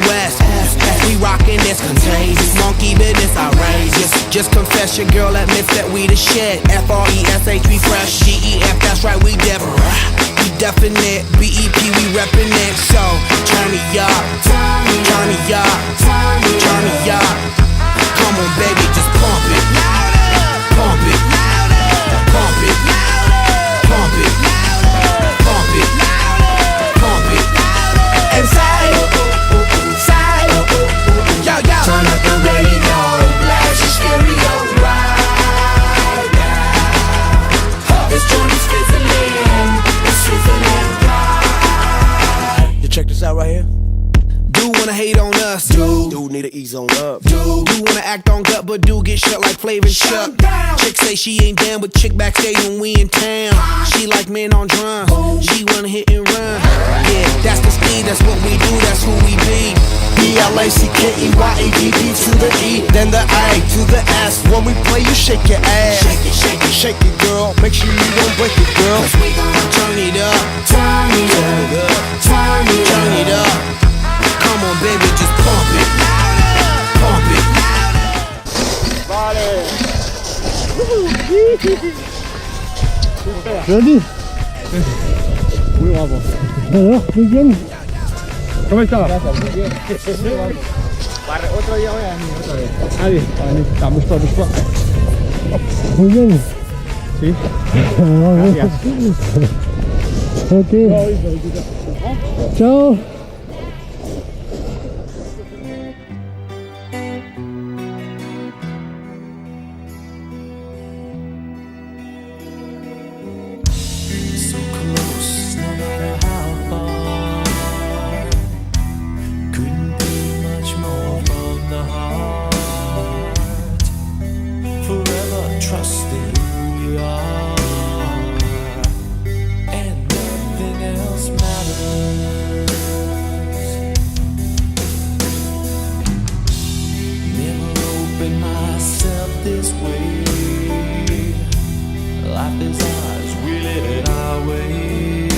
West. We rockin' this contagious, monkey business outrageous. Just confess your girl admits that we the shit. FRESH, we fresh. GEF, that's right, we different. We definite. BEP, we reppin' it. So turn it up, turn it up, turn it up. Come on, baby, just pump it, pump it, pump it, pump it, pump it, pump it. And say, yo, yo. Turn up the radio, blast your stereo right now. This joint is fizzling, it's sizzling right. You check this out right here. Do wanna hate on us, dude need to ease on up, dude wanna act on gut, but do get shut like Flavor Chuck. Chick say she ain't down, but chick backstage when we in town. She like men on drum, she wanna hit and run. Yeah, that's the speed, that's what we do, that's who we be. BLACKEYADD to the E, then the I to the S. When we play, you shake your ass. Shake it, shake it, shake it, girl. Make sure you don't break it, girl. Cause we gon' Turn it up, turn it up, turn it turn it up. Come on, baby, just pump it, pump it. Ready? Muy guapo. Bueno, muy bien. ¿Cómo estaba? Otro día voy a venir otra vez. Adi, vamos para. Muy bien. Sí. Gracias. Ok. Chao. so close, no matter how far. Couldn't be much more from the heart. Forever trusting who we are, and nothing else matters. Never opened myself this way. Life is ours, we live it our way.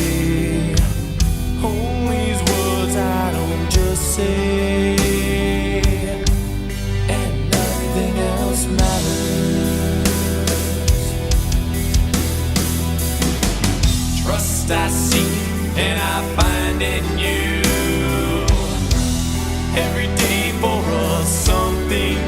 Hold these words I don't just say, and nothing else matters. Trust I seek and I find in you. Every day for us something